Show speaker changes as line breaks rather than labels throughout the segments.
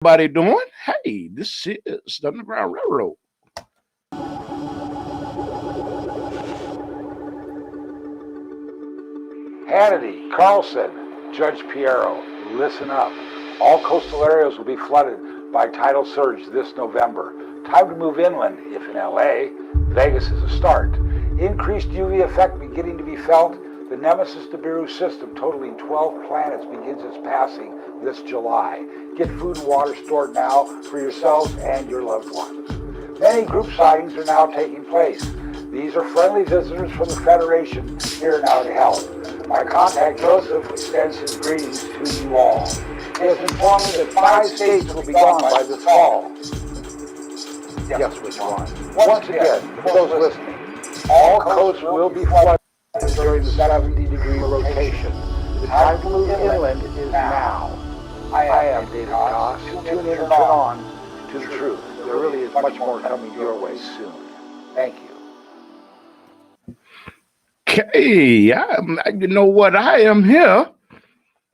Everybody doing? Hey, this is the Underground Railroad.
Hannity, Carlson, Judge Piero, listen up. All coastal areas will be flooded by tidal surge this November. Time to move inland, if in LA. Vegas is a start. Increased UV effect beginning to be felt. The Nemesis Nibiru system, totaling 12 planets, begins its passing this July. Get food and water stored now for yourselves and your loved ones. Many group sightings are now taking place. These are friendly visitors from the Federation here now to help. My contact Joseph extends his greetings to you all. He has informed me that 5 states will be gone by this fall. Guess which one? Once again, for those listening, all coasts will be flooded during the 70-degree rotation. The time to move inland is now. I am David Kaas. Tune in and turn on to the truth. There really is much more coming your way soon. Thank you.
Okay, you know what? I am here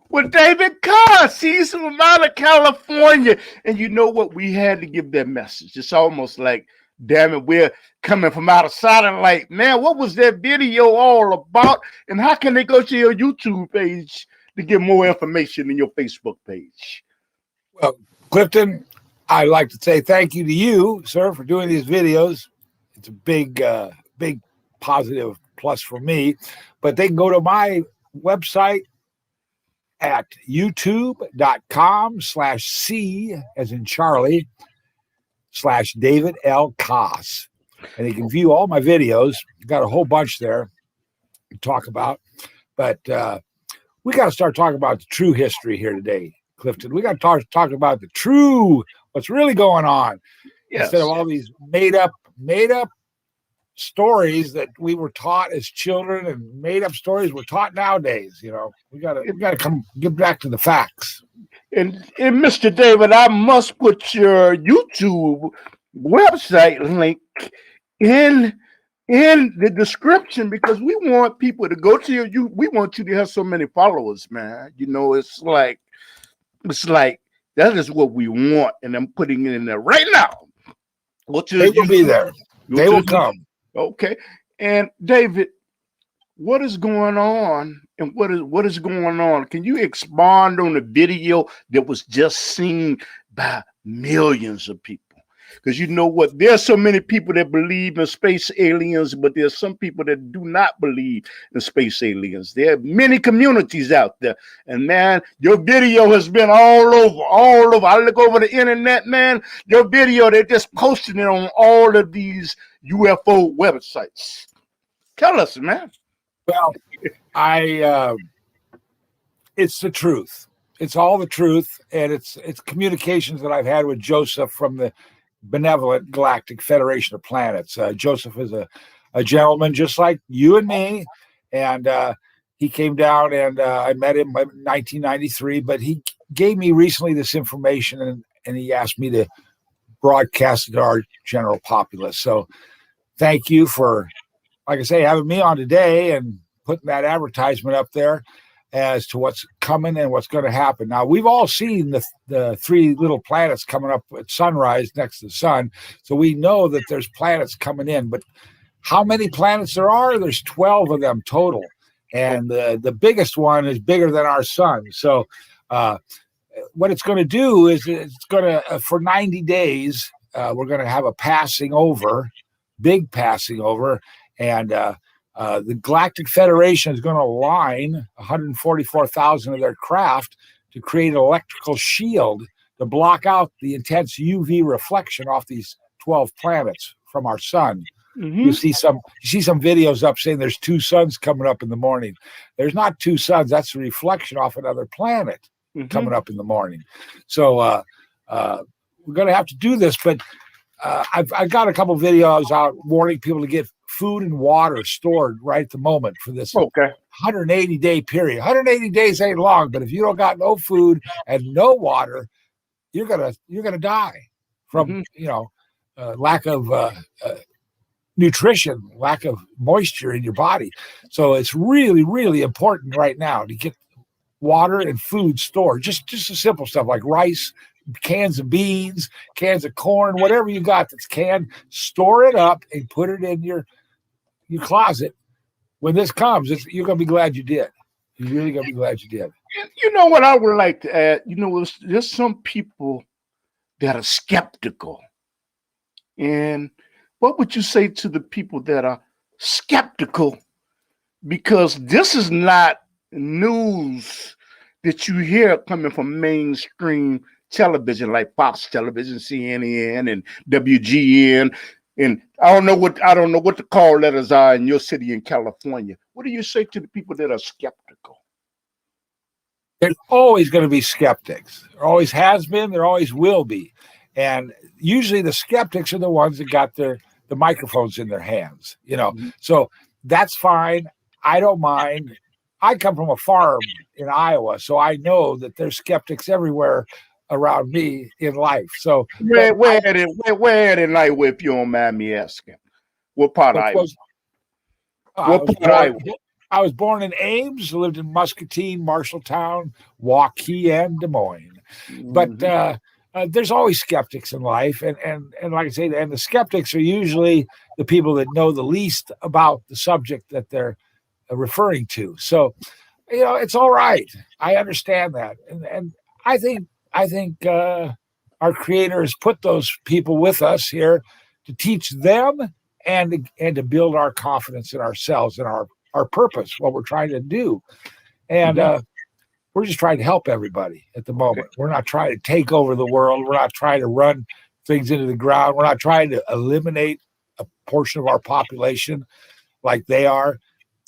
with David Kaas. He's from out of California. And you know what? We had to give that message. It's almost like, damn it, we're coming from out of satellite. Man, what was that video all about? And how can they go to your YouTube page to get more information than your Facebook page?
Well, Clifton, I'd like to say thank you to you, sir, for doing these videos. It's a big positive plus for me. But they can go to my website at youtube.com/C as in Charlie /David L. Kaas. And you can view all my videos. Got a whole bunch there to talk about. But we got to start talking about the true history here today, Clifton. We got to talk about the true, what's really going on. Yes. Instead of all these made up stories that we were taught as children and made up stories we're taught nowadays. You know, we gotta come get back to the facts.
And Mr. David, I must put your YouTube website link in the description because we want people to go to you. We want you to have so many followers, man. You know, it's like that is what we want, and I'm putting it in there right now.
They will be there. They will come.
Okay. And David, what is going on and what is going on? Can you expand on the video that was just seen by millions of people? Because you know what? There's so many people that believe in space aliens, but there's some people that do not believe in space aliens. There are many communities out there. And man, your video has been all over. I look over the internet, man. Your video, they're just posting it on all of these UFO websites. Tell us, man.
Well, it's the truth. It's all the truth. And it's communications that I've had with Joseph from the Benevolent Galactic Federation of Planets. Joseph is a gentleman just like you and me, and he came down and I met him in 1993, but he gave me recently this information and he asked me to broadcast it to our general populace. So thank you for, like I say, having me on today and putting that advertisement up there as to what's coming and what's going to happen. Now, we've all seen the 3 little planets coming up at sunrise next to the sun, so we know that there's planets coming in. But how many planets there are? There's 12 of them total, and the biggest one is bigger than our sun. So what it's going to do is it's going to, for 90 days, we're going to have a big passing over, and the Galactic Federation is going to align 144,000 of their craft to create an electrical shield to block out the intense UV reflection off these 12 planets from our sun. Mm-hmm. You see some videos up saying there's 2 suns coming up in the morning. There's not 2 suns. That's a reflection off another planet coming up in the morning. So we're going to have to do this, but I've got a couple videos out warning people to get food and water stored right at the moment for this 180-day period. 180 days ain't long, but if you don't got no food and no water, you're gonna die from lack of nutrition, lack of moisture in your body. So it's really, really important right now to get water and food stored. Just the simple stuff like rice, cans of beans, cans of corn, whatever you got that's canned, store it up and put it in your closet. When this comes, you're going to be glad you did. You're really going to be glad you did.
You know what I would like to add? There's some people that are skeptical. And what would you say to the people that are skeptical? Because this is not news that you hear coming from mainstream television like Fox Television, CNN, and WGN. And I don't know what the call letters are in your city in California. What do you say to the people that are skeptical?
There's always going to be skeptics. There always has been. There always will be. And usually the skeptics are the ones that got the microphones in their hands,
Mm-hmm.
So that's fine. I don't mind. I come from a farm in Iowa, so I know that there's skeptics everywhere around me in life. So
where in Iowa, if you don't mind me asking? What part of Iowa?
I was born in Ames, lived in Muscatine, Marshalltown, Waukee, Des Moines. But there's always skeptics in life, and like I say, and the skeptics are usually the people that know the least about the subject that they're referring to. So, it's all right. I understand that, and I think our Creator has put those people with us here to teach them and to build our confidence in ourselves and our purpose, what we're trying to do, and we're just trying to help everybody at the moment. We're not trying to take over the world. We're not trying to run things into the ground. We're not trying to eliminate a portion of our population like they are.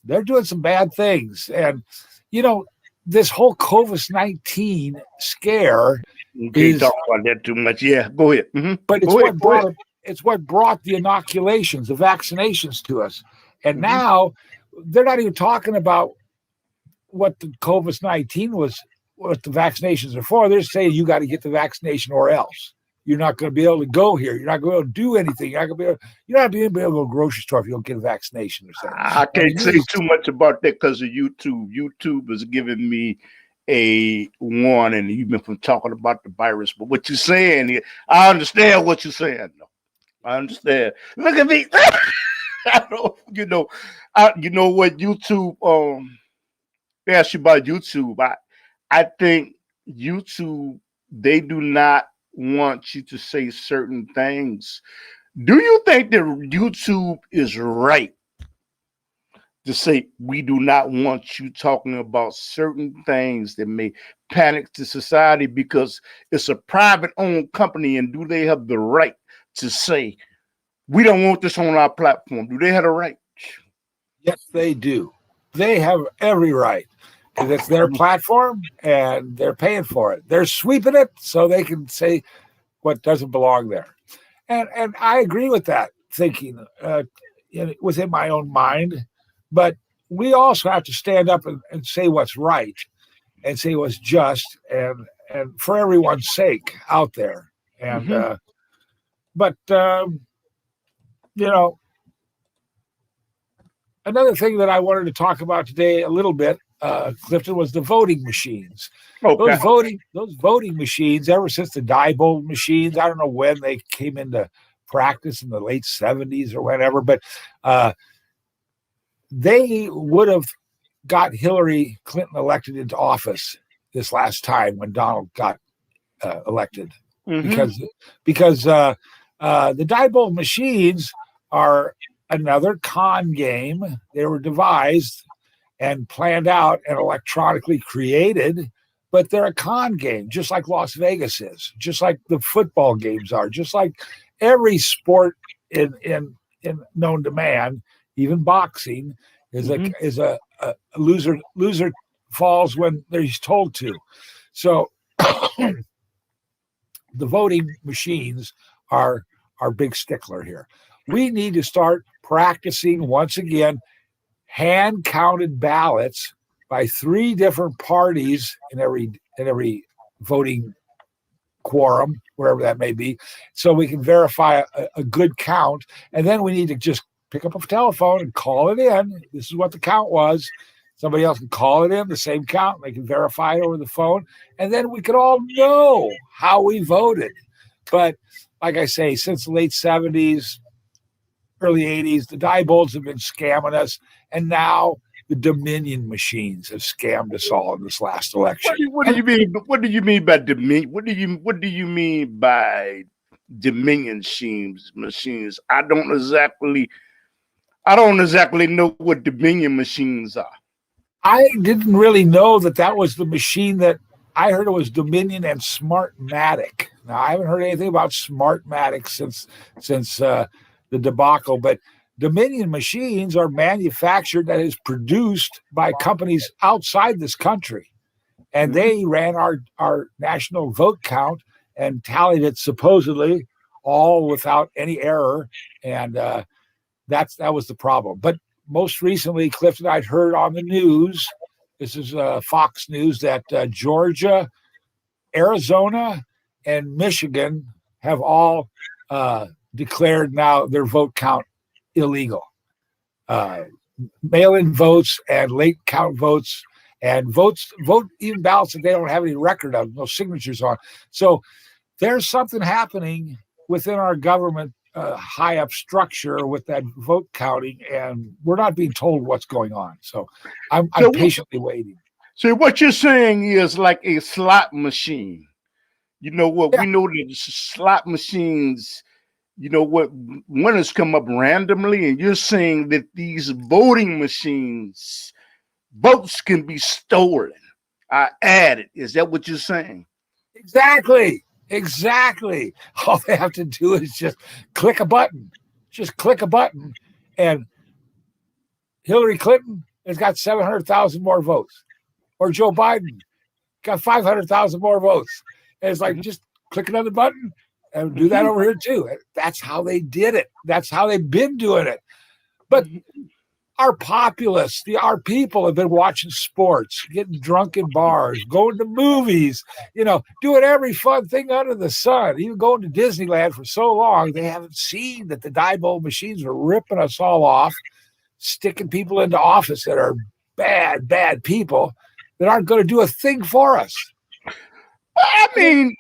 They're doing some bad things. And, this whole COVID-19 scare
can't talk about that too much. Yeah, go ahead. Mm-hmm.
But it's what brought the inoculations, the vaccinations to us. And now they're not even talking about what the COVID-19 was, what the vaccinations are for. They're saying you got to get the vaccination or else. You're not going to be able to go here. You're not going to be able to do anything. You're not going to be able to go to the grocery store if you don't get a vaccination or something.
I can't say too much about that because of YouTube. YouTube is giving me a warning even from talking about the virus. But what you're saying, I understand what you're saying. No, I understand. Look at me. I don't, you know what YouTube. They ask you about YouTube. I think YouTube, they do not want you to say certain things. Do you think that YouTube is right to say we do not want you talking about certain things that may panic the society because it's a private owned company, and do they have the right to say we don't want this on our platform? Do they have a right?
Yes, they do. They have every right. Because it's their platform and they're paying for it. They're sweeping it so they can say what doesn't belong there. And I agree with that thinking within my own mind. But we also have to stand up and say what's right and say what's just and for everyone's sake out there. And another thing that I wanted to talk about today a little bit, Clifton, was the voting machines. Okay. Those voting machines, ever since the Diebold machines, I don't know when they came into practice in the late 70s or whatever, but they would have got Hillary Clinton elected into office this last time when Donald got elected, because the Diebold machines are another con game. They were devised and planned out and electronically created, but they're a con game, just like Las Vegas is, just like the football games are, just like every sport in known to man, even boxing is a loser falls when he's told to. So the voting machines are our big stickler here. We need to start practicing once again hand-counted ballots by 3 different parties in every voting quorum, wherever that may be, so we can verify a good count. And then we need to just pick up a telephone and call it in. This is what the count was. Somebody else can call it in, the same count. They can verify it over the phone. And then we could all know how we voted. But like I say, since the late 70s, early 80s, the Diebold's have been scamming us. And now the Dominion machines have scammed us all in this last election.
What do you mean? What do you mean by Dominion? What do you mean by Dominion machines? I don't exactly know what Dominion machines are.
I didn't really know that was the machine that I heard. It was Dominion and Smartmatic. Now I haven't heard anything about Smartmatic since the debacle, but Dominion machines are manufactured, that is produced by companies outside this country. And they ran our national vote count and tallied it supposedly all without any error. And that was the problem. But most recently, Clifton, I'd heard on the news, this is Fox News, that Georgia, Arizona, and Michigan have all declared now their vote count illegal. Mail-in votes and late count votes and vote even ballots that they don't have any record of, no signatures on. So there's something happening within our government high up structure with that vote counting, and we're not being told what's going on. So I'm patiently waiting.
So what you're saying is like a slot machine. You know what?
Yeah.
We know that slot machines, you know what, winners come up randomly, and you're saying that these voting machines, votes can be stolen. I added. Is that what you're saying?
Exactly. All they have to do is just click a button. And Hillary Clinton has got 700,000 more votes. Or Joe Biden got 500,000 more votes. And it's like, just click another button and do that over here too. That's how they did it. That's how they've been doing it. But our populace, our people have been watching sports, getting drunk in bars, going to movies, doing every fun thing under the sun, even going to Disneyland for so long. They haven't seen that the Diebold machines are ripping us all off, sticking people into office that are bad people that aren't going to do a thing for us.
I mean,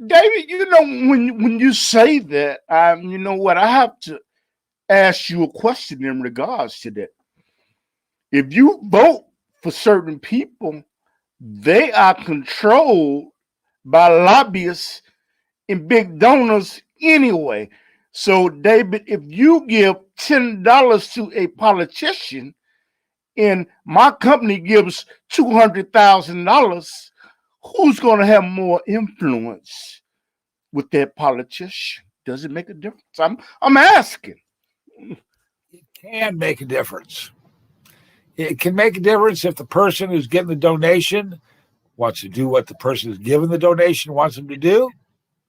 David, when you say that, you know what, I have to ask you a question in regards to that. If you vote for certain people, they are controlled by lobbyists and big donors anyway. So, David, if you give $10 to a politician and my company gives $200,000, who's going to have more influence with that politician? Does it make a difference? I'm asking.
It can make a difference. It can make a difference if the person who's getting the donation wants to do what the person who's giving the donation wants them to do,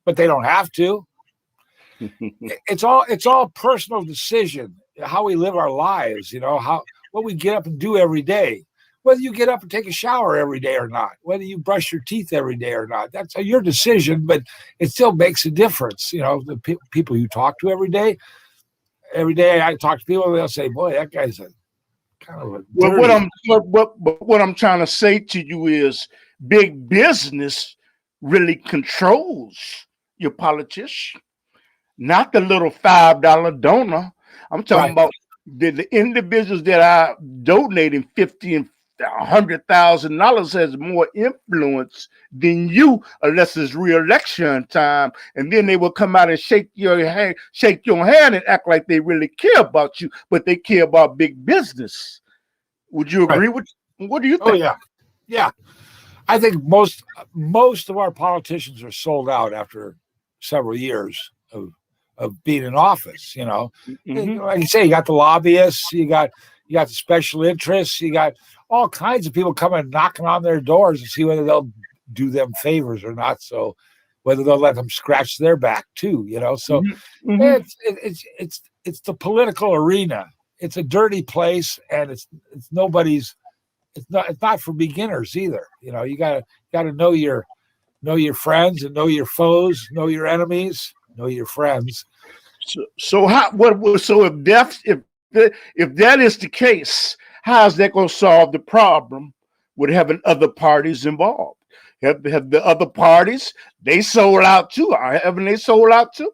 but they don't have to. It's all personal decision, how we live our lives, what we get up and do every day, whether you get up and take a shower every day or not, whether you brush your teeth every day or not. That's your decision, but it still makes a difference. The people you talk to every day I talk to people, they'll say, boy, that guy's a kind of a
what I'm trying to say to you is big business really controls your politician, not the little $5 donor. I'm talking about the individuals that are donating $50,000 and $100,000 has more influence than you, unless it's re-election time, and then they will come out and shake your hand and act like they really care about you, but they care about big business. Would you agree with? What do you think?
Oh yeah. I think most of our politicians are sold out after several years of being in office.
Mm-hmm.
Like you say, you got the lobbyists, you got the special interests, you got all kinds of people coming knocking on their doors to see whether they'll do them favors or not. So whether they'll let them scratch their back too. So it's the political arena. It's a dirty place, and it's nobody's. It's not for beginners either. You gotta know your friends and know your foes, know your enemies, know your friends.
So if that is the case, How's that going to solve the problem with having other parties involved? Have the other parties, they sold out too? Haven't they sold out too?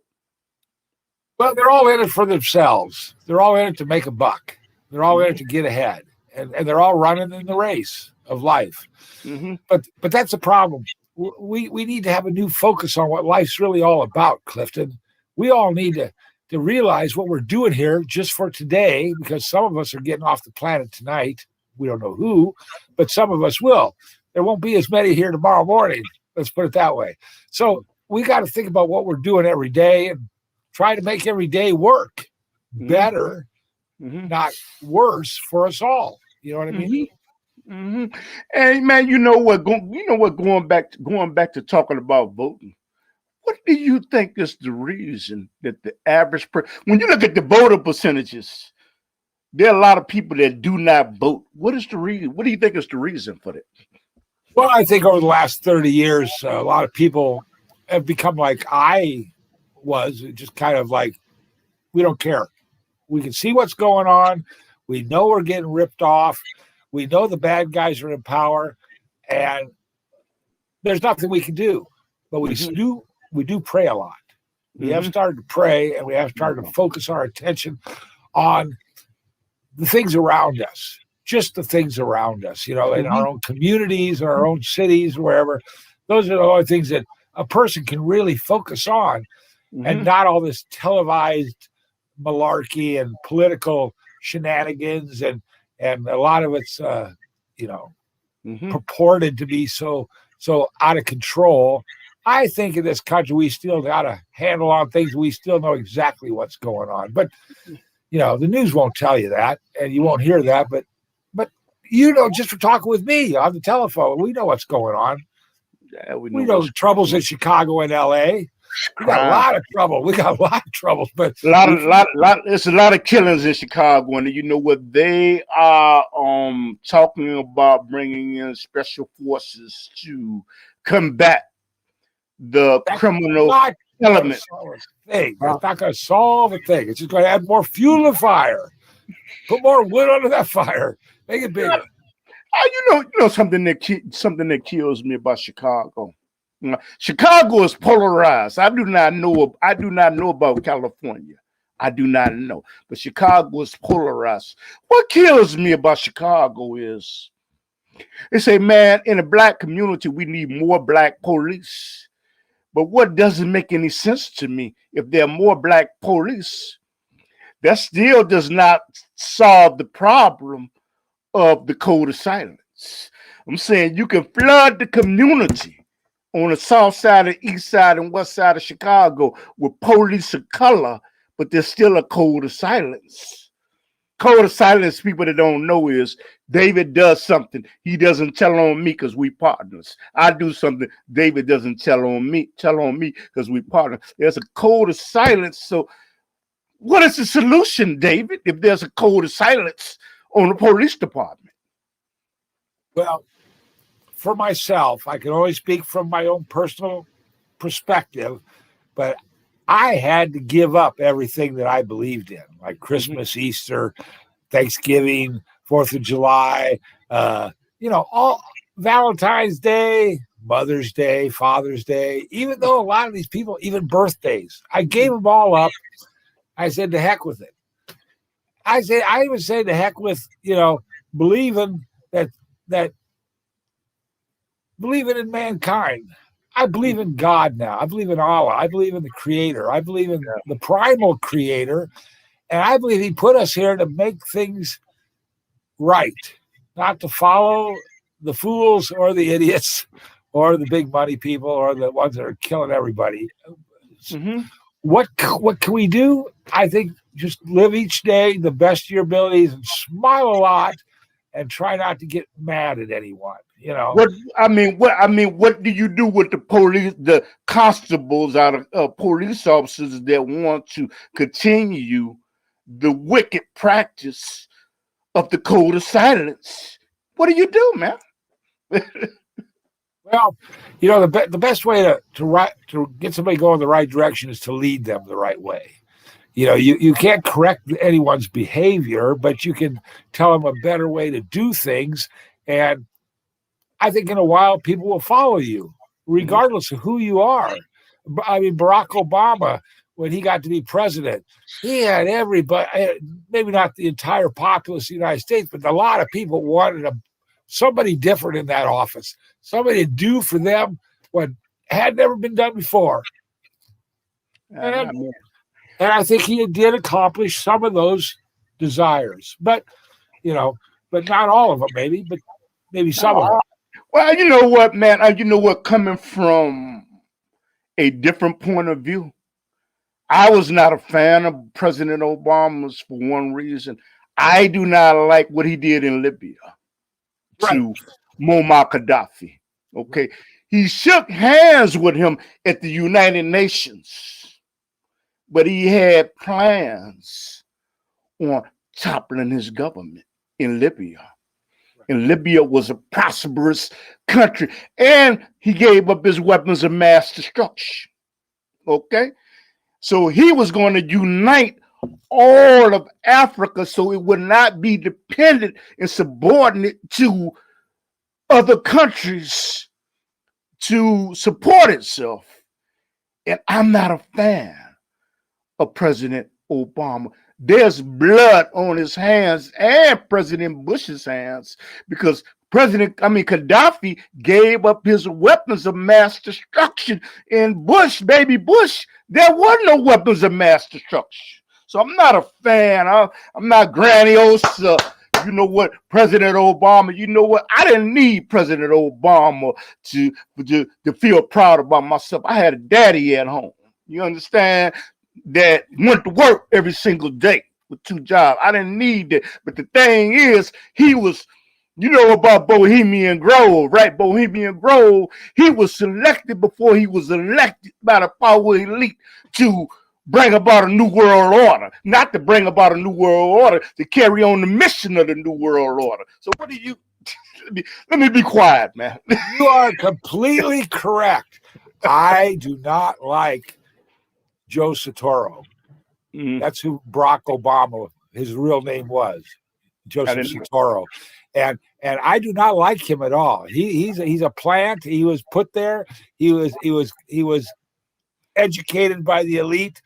Well, they're all in it for themselves. They're all in it to make a buck. They're all in it to get ahead. And they're all running in the race of life.
Mm-hmm.
But that's a problem. We need to have a new focus on what life's really all about, Clifton. We all need to realize what we're doing here just for today, because some of us are getting off the planet tonight. We don't know who, but some of us will. There won't be as many here tomorrow morning. Let's put it that way. So we got to think about what we're doing every day and try to make every day work better, not worse for us all. You know what I mean?
Mm-hmm. And man, going back to talking about voting. What do you think is the reason that the average when you look at the voter percentages, there are a lot of people that do not vote? What is the reason? What do you think is the reason for that?
Well, I think over the last 30 years, a lot of people have become like I was, just kind of like, we don't care. We can see what's going on. We know we're getting ripped off. We know the bad guys are in power, and there's nothing we can do. But we do pray a lot. We have started to pray, and we have started to focus our attention on the things around us, just the things around us, in our own communities, or our own cities, wherever. Those are the only things that a person can really focus on, and not all this televised malarkey and political shenanigans, and a lot of it's purported to be so out of control. I think in this country we still got a handle on things. We still know exactly what's going on, but the news won't tell you that, and you won't hear that. But just for talking with me on the telephone, we know what's going on.
Yeah, we
know the troubles in Chicago and L.A. We got a lot of trouble. But
there's a lot of killings in Chicago, and you know what? They are talking about bringing in special forces to combat the criminal element.
It's not going to solve a thing. It's just going to add more fuel to the fire. Put more wood under that fire. Make it bigger.
You know something that kills me about Chicago. Chicago is polarized. I do not know about California. I do not know. But Chicago is polarized. What kills me about Chicago is they say, man, in the black community, we need more black police. But what doesn't make any sense to me, if there are more black police, that still does not solve the problem of the code of silence. I'm saying you can flood the community on the south side, the east side, and west side of Chicago with police of color, but there's still a code of silence. Code of silence, people that don't know, is David does something. He doesn't tell on me because we partners. I do something. David doesn't tell on me because we partners. There's a code of silence. So what is the solution, David, if there's a code of silence on the police department?
Well, for myself, I can only speak from my own personal perspective, but I had to give up everything that I believed in, like Christmas, Easter, Thanksgiving, 4th of July, all Valentine's Day, Mother's Day, Father's Day, even though a lot of these people, even birthdays, I gave them all up. I said, to heck with it. I even say to heck with, believing believing in mankind. I believe in God now. I believe in Allah. I believe in the Creator. I believe in the primal Creator. And I believe He put us here to make things right, not to follow the fools or the idiots or the big money people or the ones that are killing everybody. What can we do? I think just live each day the best of your abilities and smile a lot and try not to get mad at anyone.
What do you do with the police, the constables out of police officers that want to continue the wicked practice of the code of silence? What do you do, man?
Well, the best way to get somebody going the right direction is to lead them the right way. you can't correct anyone's behavior, but you can tell them a better way to do things. And I think in a while, people will follow you, regardless of who you are. I mean, Barack Obama, when he got to be president, he had everybody, maybe not the entire populace of the United States, but a lot of people wanted somebody different in that office, somebody to do for them what had never been done before. And I think he did accomplish some of those desires, but not all of them, but maybe some of them.
Well, you know what, man? You know what? Coming from a different point of view, I was not a fan of President Obama's for one reason. I do not like what he did in Libya to Muammar Gaddafi. Okay. He shook hands with him at the United Nations, but he had plans on toppling his government in Libya. And Libya was a prosperous country. And he gave up his weapons of mass destruction. Okay? So he was going to unite all of Africa so it would not be dependent and subordinate to other countries to support itself. And I'm not a fan of President Obama. There's blood on his hands and President Bush's hands because Gaddafi gave up his weapons of mass destruction. In baby Bush, there were no weapons of mass destruction. So I'm not a fan. I'm not grandiose. You know what, President Obama, you know what? I didn't need President Obama to feel proud about myself. I had a daddy at home. You understand? That went to work every single day with 2 jobs. I didn't need that. But the thing is, he was, about Bohemian Grove, right? Bohemian Grove, he was selected before he was elected by the power elite to bring about a new world order, not to bring about a new world order, to carry on the mission of the new world order. So what do you, let me be quiet, man.
You are completely correct. I do not like Joe Soetoro. That's who Barack Obama, his real name was, Joseph Soetoro. And I do not like him at all. He's a plant. He was put there. He was educated by the elite.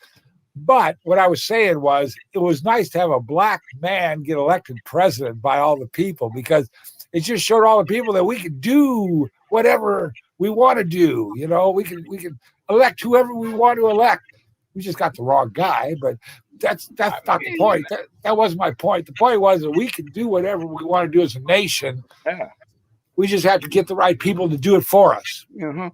But what I was saying was, it was nice to have a black man get elected president by all the people, because it just showed all the people that we could do whatever we want to do. We can elect whoever we want to elect. We just got the wrong guy, but that's not the point. That wasn't my point. The point was that we can do whatever we want to do as a nation. Yeah. We just have to get the right people to do it for us.
Uh-huh.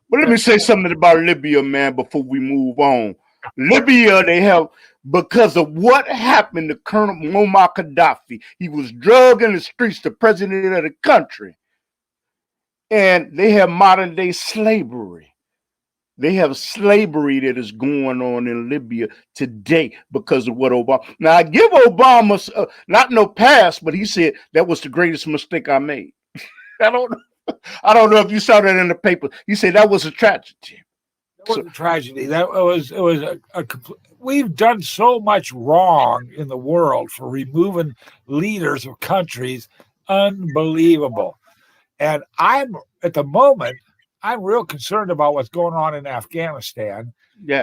But let me say something about Libya, man, before we move on. Libya, because of what happened to Colonel Muammar Gaddafi, he was drugged in the streets, the president of the country. And they have modern day slavery. They have slavery that is going on in Libya today because of what Obama. Now, I give Obama not no pass, but he said that was the greatest mistake I made. I don't know if you saw that in the paper. He said that was a tragedy.
It was a tragedy. It was we've done so much wrong in the world for removing leaders of countries. Unbelievable. And at the moment, I'm real concerned about what's going on in Afghanistan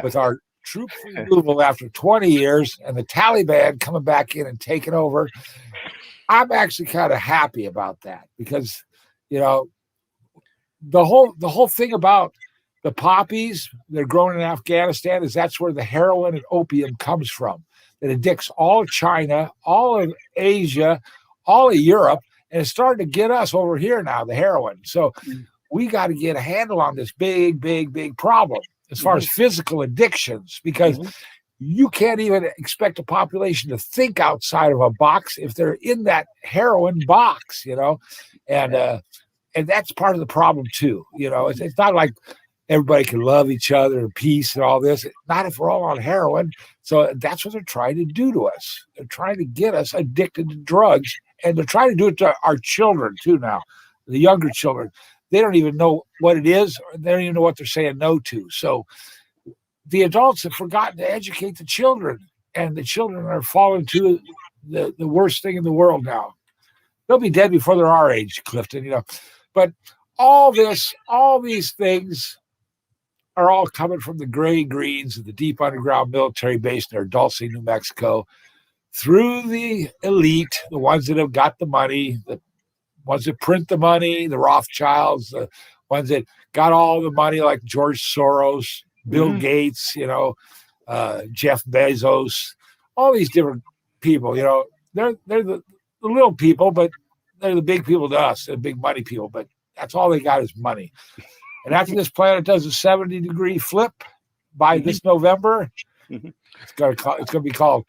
with our troop removal after 20 years and the Taliban coming back in and taking over. I'm actually kind of happy about that because, the whole thing about the poppies that are grown in Afghanistan is that's where the heroin and opium comes from. That addicts all of China, all of Asia, all of Europe, and it's starting to get us over here now, the heroin. So we got to get a handle on this big, big, big problem as far as physical addictions, because you can't even expect a population to think outside of a box if they're in that heroin box, and that's part of the problem too. It's not like everybody can love each other and peace and all this. Not if we're all on heroin. So that's what they're trying to do to us. They're trying to get us addicted to drugs, and they're trying to do it to our children too now, the younger children. They don't even know what it is. Or they don't even know what they're saying no to. So the adults have forgotten to educate the children. and the children are falling to the worst thing in the world now. They'll be dead before they're our age, Clifton, But all these things are all coming from the gray greens of the deep underground military base near Dulce, New Mexico, through the elite, the ones that have got the money, the ones that print the money, the Rothschilds, the ones that got all the money like George Soros, Bill Gates, Jeff Bezos, all these different people, they're the little people, but they're the big people to us, the big money people, but that's all they got is money. And after this planet does a 70-degree flip by this November, it's going to be called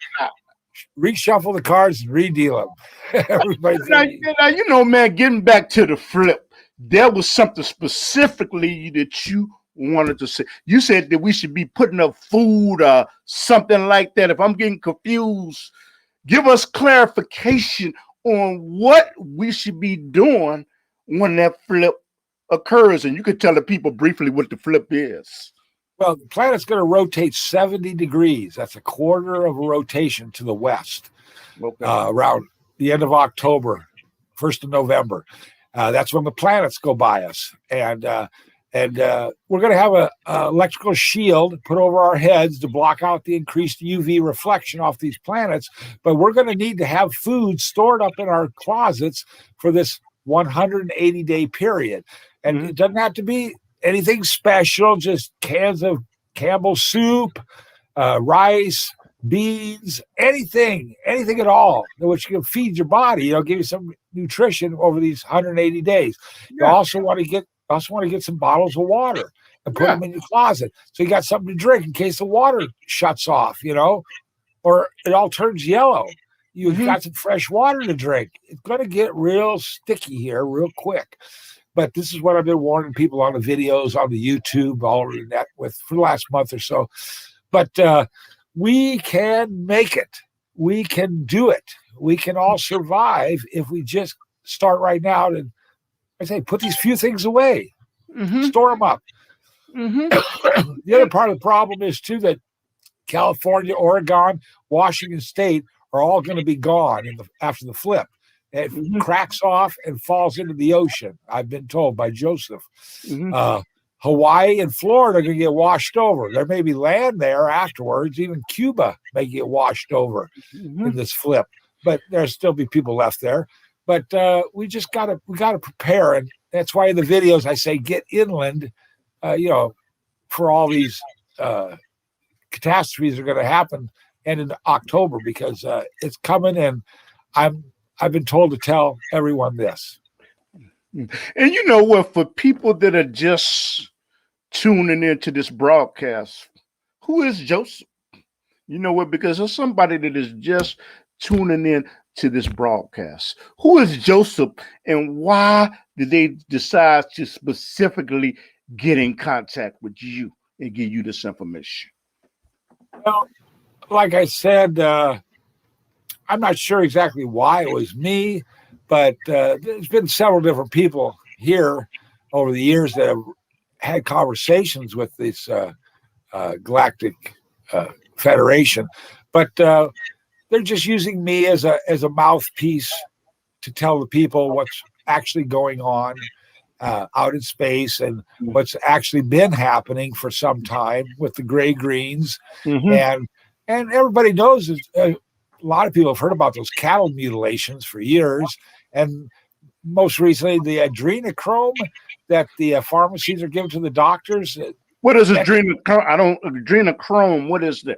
reshuffle the cards and redeal them. Everybody's
now, man, getting back to the flip, there was something specifically that you wanted to say. You said that we should be putting up food or something like that. If I'm getting confused, give us clarification on what we should be doing when that flip occurs. And you could tell the people briefly what the flip is.
Well, the planet's going to rotate 70 degrees. That's a quarter of a rotation to the west, around the end of October, 1st of November. That's when the planets go by us. And we're going to have an electrical shield put over our heads to block out the increased UV reflection off these planets. But we're going to need to have food stored up in our closets for this 180-day period. And it doesn't have to be anything special, just cans of Campbell soup, rice, beans, anything at all, which can feed your body, give you some nutrition over these 180 days. You also want to get some bottles of water and put them in your closet. So you got something to drink in case the water shuts off, or it all turns yellow. You've got some fresh water to drink. It's going to get real sticky here real quick. But this is what I've been warning people on the videos, on the YouTube, all over the net for the last month or so. But we can make it. We can do it. We can all survive if we just start right now and, put these few things away, store them up. The other part of the problem is, too, that California, Oregon, Washington State are all going to be gone after the flip. It cracks off and falls into the ocean, I've been told by Joseph. Hawaii and Florida are going to get washed over. There may be land there afterwards. Even Cuba may get washed over in this flip, but there'll still be people left there. But we got to prepare, and that's why in the videos I say get inland, for all these catastrophes are going to happen and in October, because it's coming, and I've been told to tell everyone this.
And you know what? For people that are just tuning into this broadcast, who is Joseph? You know what? Because there's somebody that is just tuning in to this broadcast. Who is Joseph, and why did they decide to specifically get in contact with you and give you this information?
Well, like I said, I'm not sure exactly why it was me, but there's been several different people here over the years that have had conversations with this Galactic Federation, but they're just using me as a mouthpiece to tell the people what's actually going on out in space and what's actually been happening for some time with the gray greens, and everybody knows a lot of people have heard about those cattle mutilations for years, and most recently the adrenochrome that the pharmacies are giving to the doctors.
What is adrenochrome? Adrenochrome. What is that?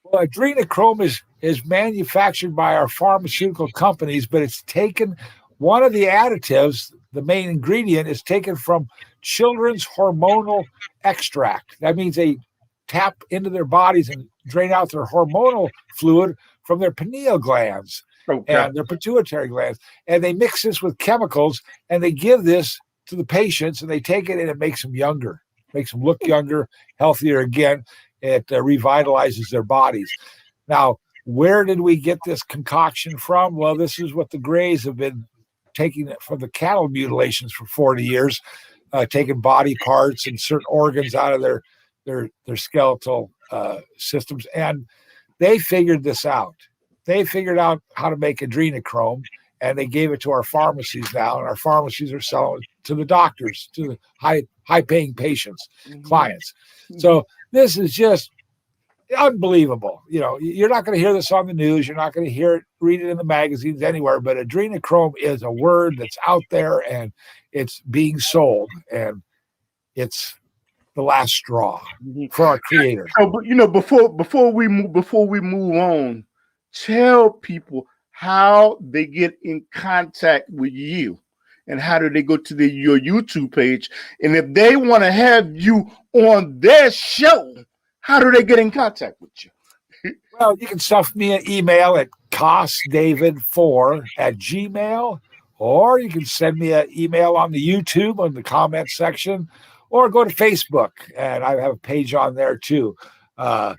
Well, adrenochrome is manufactured by our pharmaceutical companies, but it's taken, one of the additives, the main ingredient, is taken from children's hormonal extract. That means they tap into their bodies and drain out their hormonal fluid from their pineal glands and their pituitary glands. And they mix this with chemicals, and they give this to the patients, and they take it, and it makes them younger, makes them look younger, healthier again. It revitalizes their bodies. Now, where did we get this concoction from? Well, this is what the Greys have been taking it from the cattle mutilations for 40 years, taking body parts and certain organs out of their skeletal systems. And they figured this out. They figured out how to make adrenochrome, and they gave it to our pharmacies now, and our pharmacies are selling it to the doctors, to the high paying patients, clients. So this is just unbelievable. You're not going to hear this on the news. You're not going to read it in the magazines anywhere, but adrenochrome is a word that's out there and it's being sold, and it's the last straw for our creators.
So, but before we move on, tell people how they get in contact with you, and how do they go to your YouTube page, and if they want to have you on their show, how do they get in contact with you?
Well, you can stuff me an email at kaasdavid4@gmail, or you can send me an email on the YouTube on the comment section, or go to Facebook, and I have a page on there too. But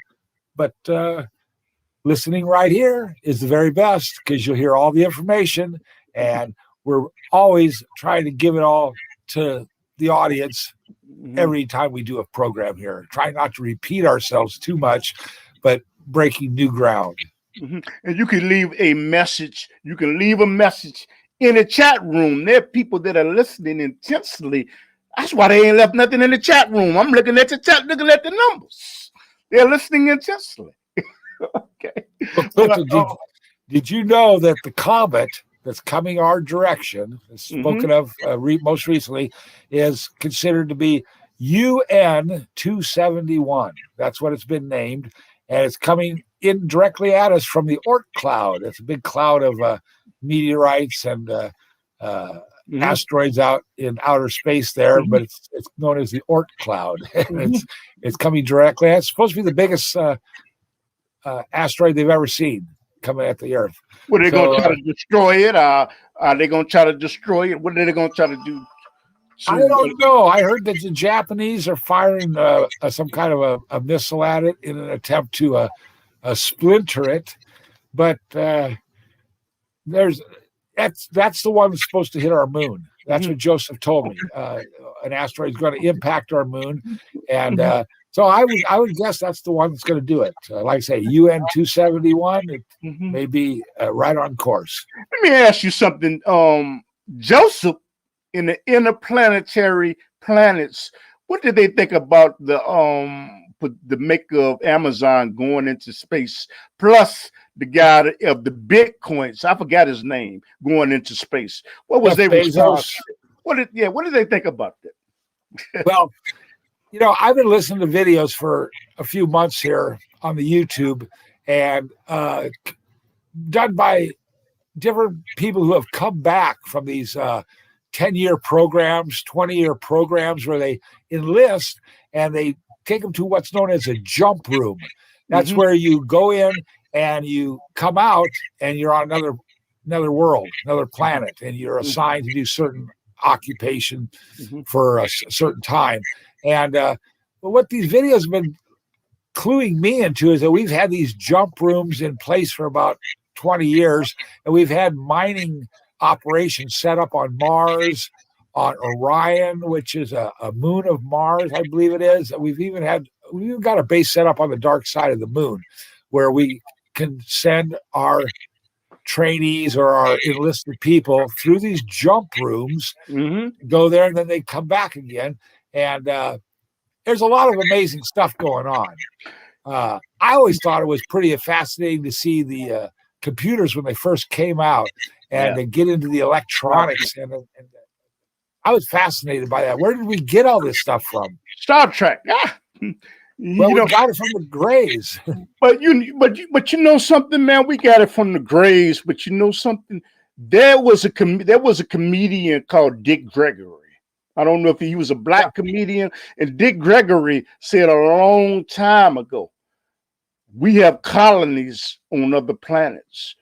listening right here is the very best, because you'll hear all the information, and we're always trying to give it all to the audience every time we do a program here. Trying not to repeat ourselves too much, but breaking new ground.
And you can leave a message. You can leave a message in the chat room. There are people that are listening intensely. That's why they ain't left nothing in the chat room. I'm looking at the chat, looking at the numbers. They're listening intensely. Okay.
Did you know that the comet that's coming our direction, spoken of most recently, is considered to be UN 271? That's what it's been named, and it's coming in directly at us from the Oort cloud. It's a big cloud of meteorites and asteroids out in outer space there, but it's known as the Oort cloud. It's coming directly. It's supposed to be the biggest asteroid they've ever seen coming at the Earth.
What are they going to try to destroy it? Are they going to try to destroy it? What are they going to try to do?
I don't know. I heard that the Japanese are firing some kind of a missile at it in an attempt to splinter it, but that's the one that's supposed to hit our moon. That's what Joseph told me. An asteroid is going to impact our moon, and so I would guess that's the one that's going to do it. Like I say, UN 271. It may be right on course.
Let me ask you something, Joseph. In the interplanetary planets, what did they think about the maker of Amazon going into space, plus the guy of the Bitcoins, I forgot his name, going into space? What was their response? What did they think about that?
Well, I've been listening to videos for a few months here on the YouTube, and done by different people who have come back from these 10-year programs, 20-year programs, where they enlist and they take them to what's known as a jump room. That's where you go in and you come out and you're on another world, another planet, and you're assigned to do certain occupation for a certain time. And what these videos have been cluing me into is that we've had these jump rooms in place for about 20 years, and we've had mining operations set up on Mars, on Orion, which is a moon of Mars, I believe it is. We've even got a base set up on the dark side of the moon, where we can send our trainees or our enlisted people through these jump rooms, go there, and then they come back again. And there's a lot of amazing stuff going on. I always thought it was pretty fascinating to see the computers when they first came out, and to get into the electronics, and I was fascinated by that. Where did we get all this stuff from?
Star Trek.
We got it from the Greys.
But you know something, man. We got it from the Greys. But you know something. There was a comedian called Dick Gregory. I don't know if he was a black comedian, and Dick Gregory said a long time ago, we have colonies on other planets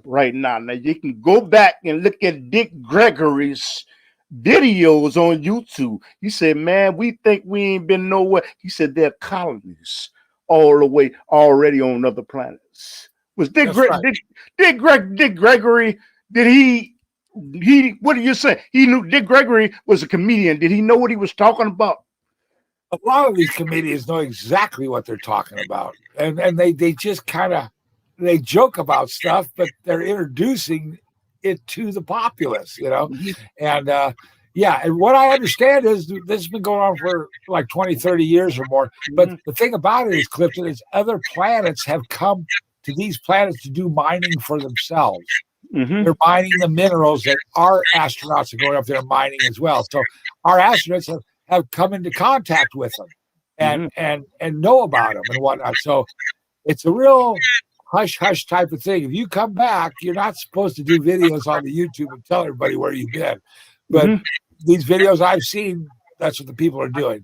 right now. Now you can go back and look at Dick Gregory's videos on YouTube. He said, man, we think we ain't been nowhere. He said there are colonies all the way already on other planets. Was Dick Gregory, did he what do you say? He knew Dick Gregory was a comedian. Did he know what he was talking about?
A lot of these comedians know exactly what they're talking about, and they just kind of they joke about stuff, but they're introducing it to the populace,
Mhm.
and yeah, and what I understand is this has been going on for like 20, 30 years or more. But
Mhm.
the thing about it is, Clifton, is other planets have come to these planets to do mining for themselves.
Mhm.
They're mining the minerals that our astronauts are going up there mining as well. So our astronauts have come into contact with them
Mhm.
and know about them and whatnot. So it's a real hush hush type of thing. If you come back, you're not supposed to do videos on the YouTube and tell everybody where you've been. But
Mhm.
these videos I've seen, that's what the people are doing.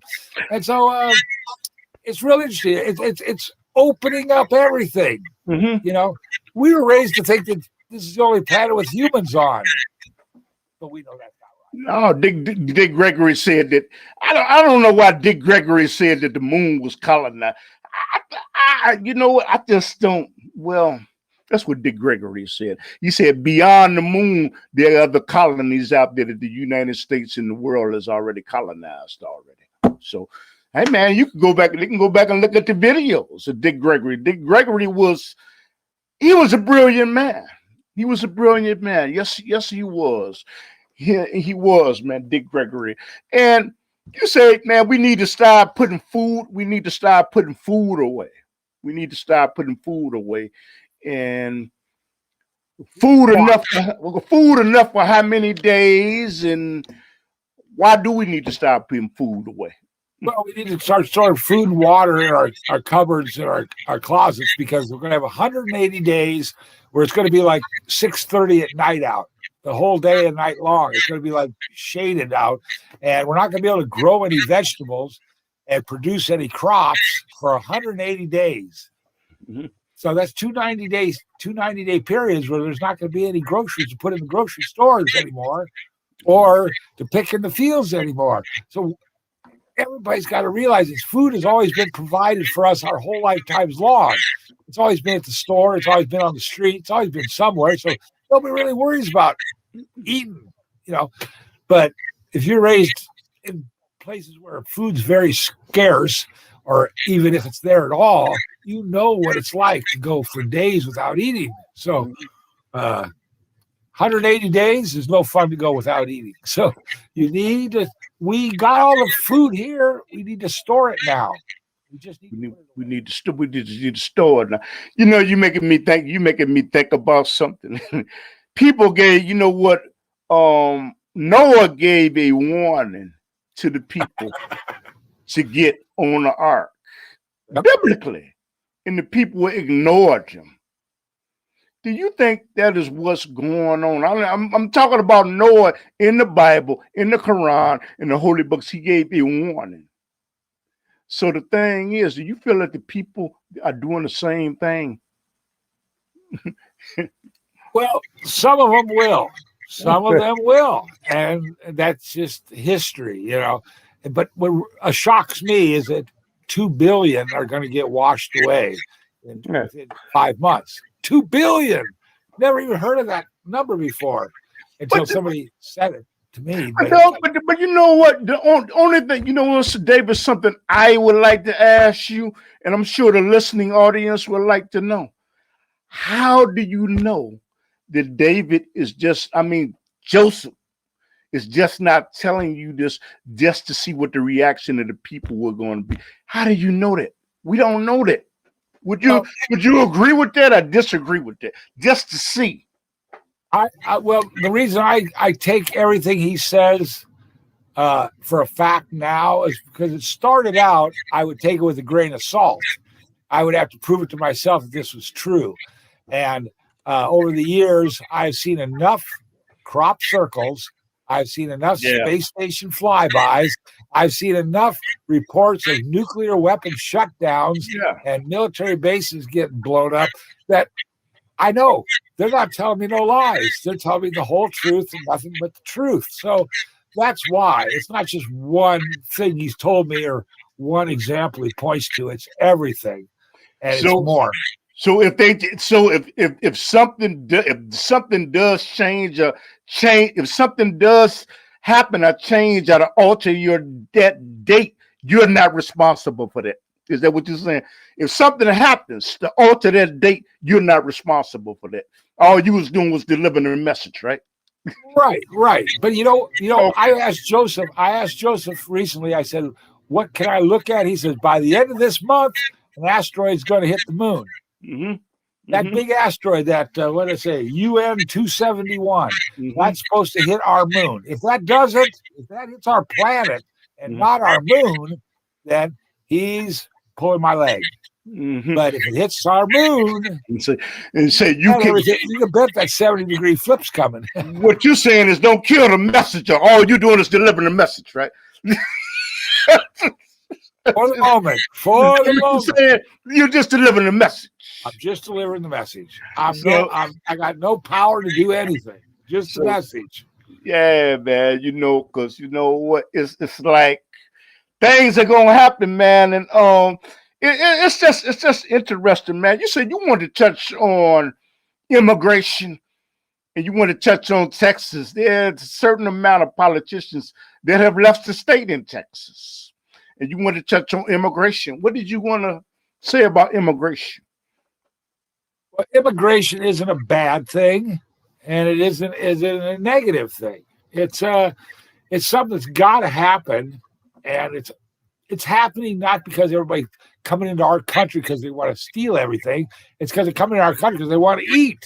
And so it's really interesting. It's opening up everything.
Mhm.
You know, we were raised to think that this is the only planet with humans on, but we know that's not
Oh, Dick Gregory said that. I don't know why Dick Gregory said that the moon was colonized. You know what? I just don't. Well, that's what Dick Gregory said. He said beyond the moon, there are other colonies out there that the United States and the world has already colonized already. So, hey man, you can go back. You can go back and look at the videos of Dick Gregory. Dick Gregory he was a brilliant man. He was a brilliant man. Yes, he was. He was, man, Dick Gregory. And you say, man, we need to start putting food. We need to start putting food away. We need to start putting food away. And
right.
food enough for how many days? And why do we need to start putting food away?
Well, we need to start storing food and water in our cupboards and our closets because we're going to have 180 days where it's going to be like 6:30 at night out, the whole day and night long. It's going to be like shaded out, and we're not going to be able to grow any vegetables and produce any crops for 180 days.
Mhm.
So that's 290 days, 290-day periods where there's not going to be any groceries to put in the grocery stores anymore or to pick in the fields anymore. So everybody's got to realize this food has always been provided for us our whole lifetimes long. It's always been at the store. It's always been on the street. It's always been somewhere. So nobody really worries about eating. But if you're raised in places where food's very scarce, or even if it's there at all, you know what it's like to go for days without eating. So, 180 days is no fun to go without eating. So we got all the food here. We need to store it now. We just need to put it
We
away.
need to store it now. You know, you making me think. You making me think about something. People gave. You know what? Noah gave a warning to the people to get on the ark
Yep.
biblically, and the people ignored him. Do you think that is what's going on? I'm talking about Noah in the Bible, in the Quran, in the holy books. He gave a warning. So the thing is, do you feel that the people are doing the same thing?
Well, some of them will. Some of them will. And that's just history. But what shocks me is that 2 billion are going to get washed away
Yeah.
within 5 months. 2 billion. Never even heard of that number before until
But
somebody said it to me.
But
But it's
no,
like,
but you know what? The only thing, you know what, Sir David, something I would like to ask you, and I'm sure the listening audience would like to know. How do you know that David is Joseph is just not telling you this just to see what the reaction of the people were going to be? How do you know that? We don't know that. Would you
well,
would you agree with that or disagree with that? Just to see.
well, the reason I take everything he says for a fact now is because it started out, I would take it with a grain of salt. I would have to prove it to myself that this was true. And over the years, I've seen enough crop circles. I've seen enough
Yeah.
space station flybys. I've seen enough reports of nuclear weapon shutdowns
Yeah.
and military bases getting blown up that I know they're not telling me no lies. They're telling me the whole truth and nothing but the truth. So that's why it's not just one thing he's told me or one example he points to. It's everything, and it's
So
more.
So if something does change, if something does happen or change or alter your that date, you're not responsible for that. Is that what you're saying? If something happens to alter that date, you're not responsible for that. All you was doing was delivering a message, right?
Right. But
Okay.
I asked Joseph recently. I said, "What can I look at?" He says, "By the end of this month, an asteroid's going to hit the moon.
Mm-hmm.
That
Mm-hmm.
big asteroid, that what did I say, UN 271.
Mm-hmm.
That's supposed to hit our moon. If that hits our planet and not our moon, then he's pulling my leg.
Mm-hmm.
But if it hits our moon,
and say you can.
you can bet that 70-degree flip's coming."
What you're saying is don't kill the messenger. All you're doing is delivering the message, right?
For the moment.
Saying, you're just delivering the message.
I'm just delivering the message. I got no power to do anything. Just the message.
Yeah, man. Because you know what? It's like things are gonna happen, man, and it's just interesting, man. You said you wanted to touch on immigration, and you want to touch on Texas. There's a certain amount of politicians that have left the state in Texas, and you want to touch on immigration. What did you want to say about immigration?
Well, immigration isn't a bad thing, and it isn't a negative thing. It's something that's got to happen, and it's happening not because everybody coming into our country because they want to steal everything. It's because they're coming to our country because they want to eat.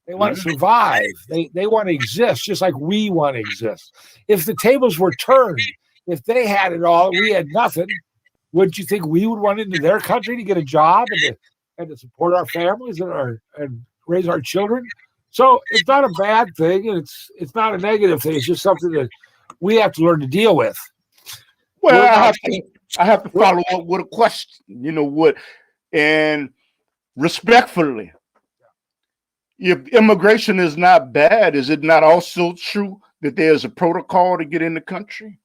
They want to survive. They want to exist just like we want to exist. If the tables were turned, if they had it all, we had nothing, wouldn't you think we would want into their country to get a job and to support our families and raise our children? So it's not a bad thing, and it's not a negative thing. It's just something that we have to learn to deal with.
Well, I have to follow up with a question. You know what? And respectfully, if immigration is not bad, is it not also true that there's a protocol to get in the country?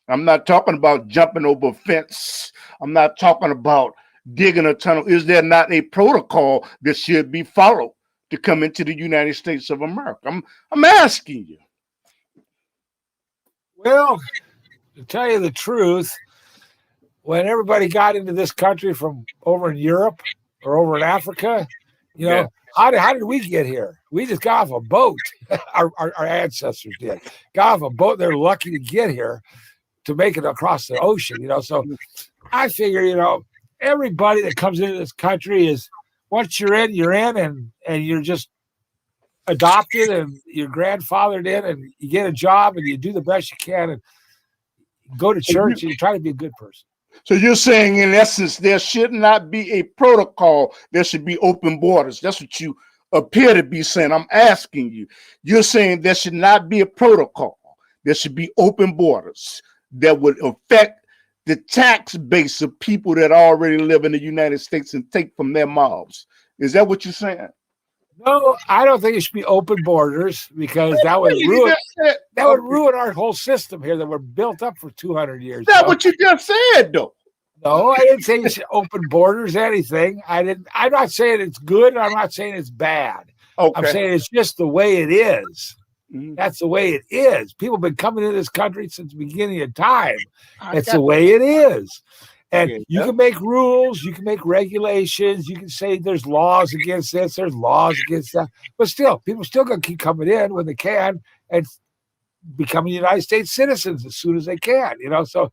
I'm not talking about jumping over a fence. I'm not talking about digging a tunnel. Is there not a protocol that should be followed to come into the United States of America? I'm asking you.
Well, to tell you the truth, when everybody got into this country from over in Europe or over in Africa, how did we get here? We just got off a boat. Our ancestors did. Got off a boat. They're lucky to get here to make it across the ocean, So I figure, everybody that comes into this country is, once you're in, and you're just adopted and you're grandfathered in, and you get a job and you do the best you can and go to church and you try to be a good person.
So you're saying, in essence, there should not be a protocol. There should be open borders. That's what you appear to be saying. I'm asking you. You're saying there should not be a protocol. There should be open borders that would affect the tax base of people that already live in the United States and take from their mobs. Is that what you're saying?
No, I don't think it should be open borders, because that would ruin our whole system here that we're built up for 200 years.
That's what you just said, though.
No, I didn't say you should open borders, anything. I'm not saying it's good, and I'm not saying it's bad. Okay. I'm saying it's just the way it is. Mm-hmm. That's the way it is. People have been coming into this country since the beginning of time. It's the way it is. And you can make rules, you can make regulations, you can say there's laws against this, there's laws against that. But still, people still going to keep coming in when they can and becoming United States citizens as soon as they can, So,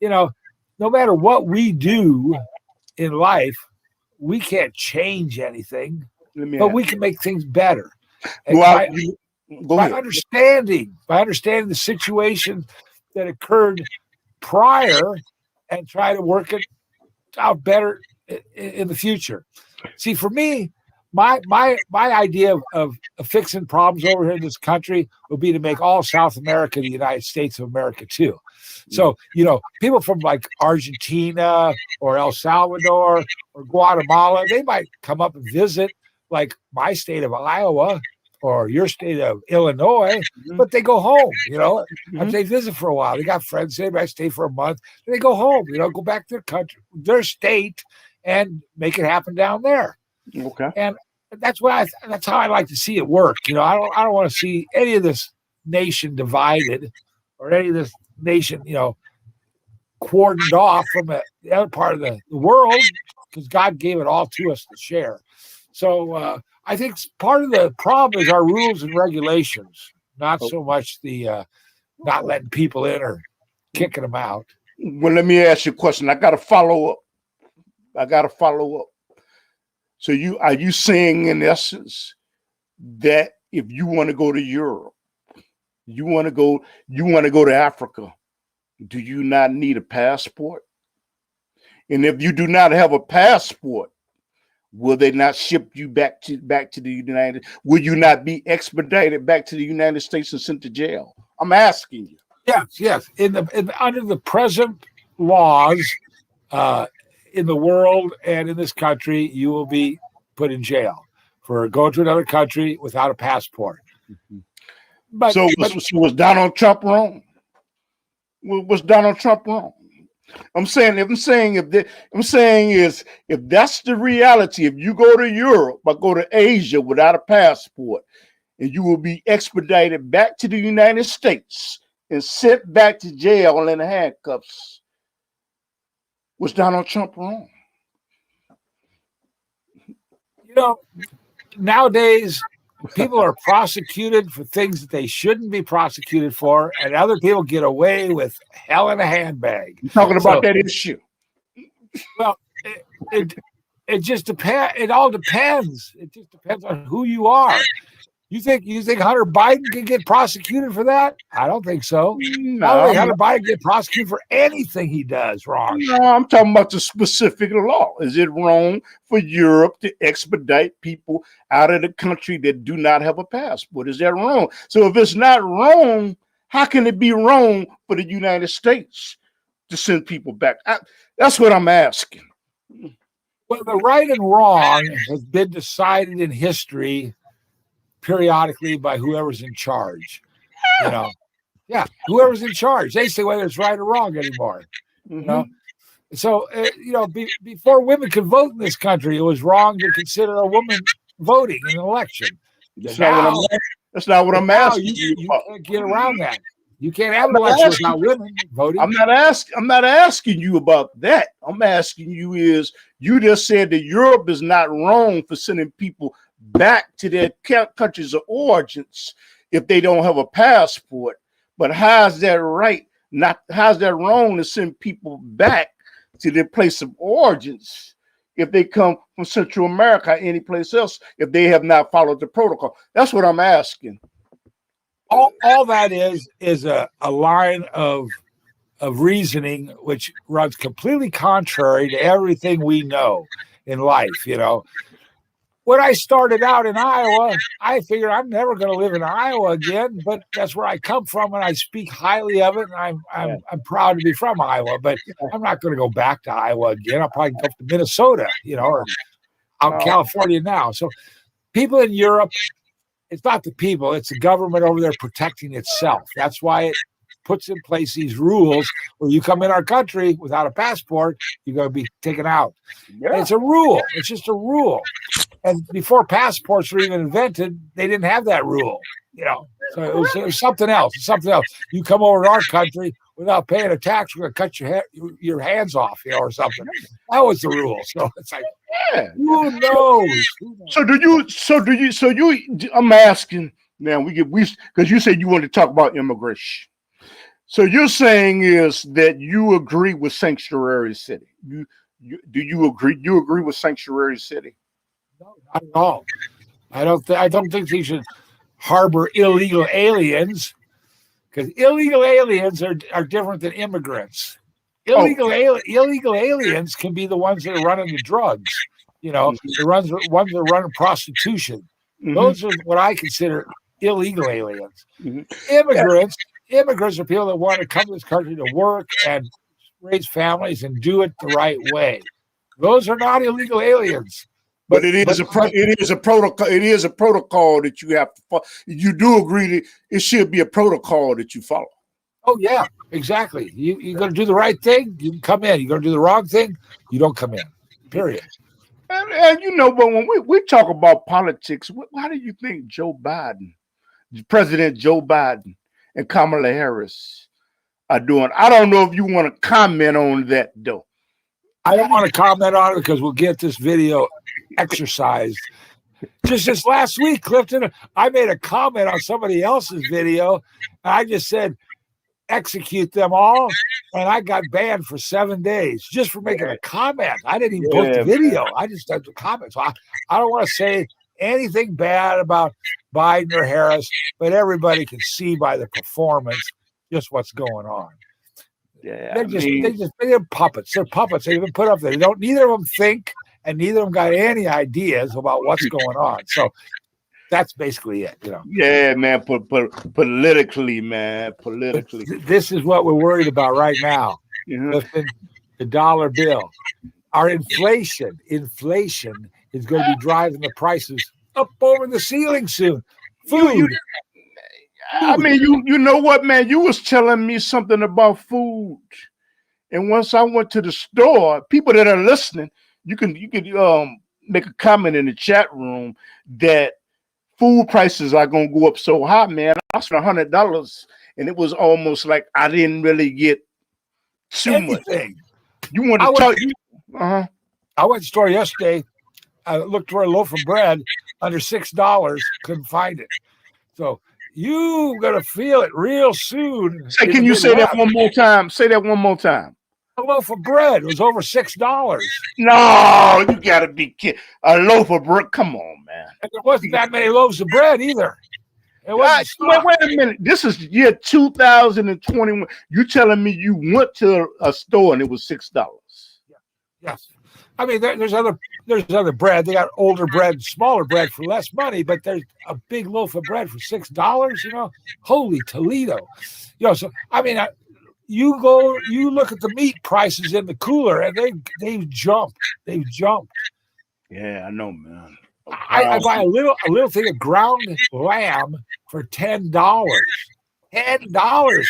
no matter what we do in life, we can't change anything, but we can make things better. And by understanding the situation that occurred prior, and try to work it out better in the future. See, for me, my idea of fixing problems over here in this country would be to make all South America the United States of America too. So, people from like Argentina or El Salvador or Guatemala, they might come up and visit like my state of Iowa or your state of Illinois, but they go home, They visit for a while. They got friends there, might stay for a month. They go home, go back to their country, their state, and make it happen down there.
Okay.
And that's how I like to see it work. I don't want to see any of this nation divided or any of this nation, cordoned off from the other part of the world because God gave it all to us to share. So I think part of the problem is our rules and regulations, not so much the not letting people in or kicking them out.
Well, let me ask you a question. I got to follow up. So are you saying in essence that if you want to go to Europe, you want to go to Africa, do you not need a passport? And if you do not have a passport, will they not ship you back to the United? Will you not be expedited back to the United States and sent to jail? I'm asking you.
Yes. Under the present laws in the world and in this country, you will be put in jail for going to another country without a passport.
Mm-hmm. But was Donald Trump wrong? Was Donald Trump wrong? If that's the reality, if you go to Europe or go to Asia without a passport, and you will be expedited back to the United States and sent back to jail in handcuffs, was Donald Trump wrong?
Nowadays, people are prosecuted for things that they shouldn't be prosecuted for, and other people get away with hell in a handbag.
You're talking about that issue.
Well, it just depends. It all depends. It just depends on who you are. You think Hunter Biden can get prosecuted for that? I don't think so.
No,
I don't think Hunter Biden can get prosecuted for anything he does wrong.
No, I'm talking about the specific law. Is it wrong for Europe to expedite people out of the country that do not have a passport? Is that wrong? So if it's not wrong, how can it be wrong for the United States to send people back? That's what I'm asking.
Well, the right and wrong has been decided in history periodically by whoever's in charge. Whoever's in charge. They say whether it's right or wrong anymore.
Mm-hmm.
So before women could vote in this country, it was wrong to consider a woman voting in an election.
That's not what I'm asking.
You can't get around that. You can't have an election without women voting.
I'm not asking you about that. I'm asking you you just said that Europe is not wrong for sending people back to their countries of origins if they don't have a passport. But how's that wrong to send people back to their place of origins if they come from Central America or any place else if they have not followed the protocol? That's what I'm asking.
All that is a line of reasoning which runs completely contrary to everything we know in life. When I started out in Iowa, I figured I'm never going to live in Iowa again, but that's where I come from, and I speak highly of it, and I'm proud to be from Iowa. But I'm not going to go back to Iowa again. I'll probably go to Minnesota, or out in California now. So people in Europe, it's not the people; it's the government over there protecting itself. That's why it puts in place these rules where you come in our country without a passport, you're going to be taken out. Yeah. It's a rule. It's just a rule. And before passports were even invented, they didn't have that rule, So it was something else. You come over to our country without paying a tax, we're going to cut your hands off, or something. That was the rule. So it's like, who knows?
I'm asking now. Because you said you wanted to talk about immigration. So you're saying is that you agree with sanctuary city? Do you agree? You agree with sanctuary city?
No, not at all. I don't think they should harbor illegal aliens, because illegal aliens are different than immigrants. Illegal aliens can be the ones that are running the drugs. The ones that are running prostitution. Mm-hmm. Those are what I consider illegal aliens. Mm-hmm. Immigrants are people that want to come to this country to work and raise families and do it the right way. Those are not illegal aliens.
But it is a protocol. It is a protocol that you have to follow. You do agree that it should be a protocol that you follow.
Oh yeah, exactly. You're going to do the right thing, you can come in. You're going to do the wrong thing, you don't come in. Period.
And but when we talk about politics, why do you think President Joe Biden, and Kamala Harris are doing. I don't know if you want to comment on that though.
I don't want to comment on it because we'll get this video exercised. Just this last week, Clifton, I made a comment on somebody else's video. And I just said, execute them all. And I got banned for 7 days just for making a comment. I didn't even post the video. I just did the comment. So I don't want to say anything bad about Biden or Harris, but everybody can see by the performance just what's going on.
Yeah,
they're puppets. They're puppets. They've been put up there. They don't. Neither of them think, and neither of them got any ideas about what's going on. So that's basically it.
Yeah, man. Politically, man. Politically,
this is what we're worried about right now. The dollar bill. Our inflation is going to be driving the prices up over the ceiling soon. Food.
I mean, you know what, man? You was telling me something about food, and once I went to the store, people that are listening, you could make a comment in the chat room that food prices are gonna go up so high, man. I spent $100, and it was almost like I didn't really get too much. You want to tell you?
I went to the store yesterday. I looked for a loaf of bread under $6. Couldn't find it. So. You're going to feel it real soon.
Can you say that one more time? Say that one more time.
A loaf of bread was over $6.
No, you got to be kidding. A loaf of bread? Come on, man.
And there wasn't that many loaves of bread either.
Wait a minute. This is year 2021. You telling me you went to a store and it was $6?
Yes. I mean, there's other bread. They got older bread, smaller bread for less money, but there's a big loaf of bread for $6. Holy Toledo! So I mean, you look at the meat prices in the cooler, and they've jumped. They've jumped.
Yeah, I know, man.
I buy a little thing of ground lamb for $10. $10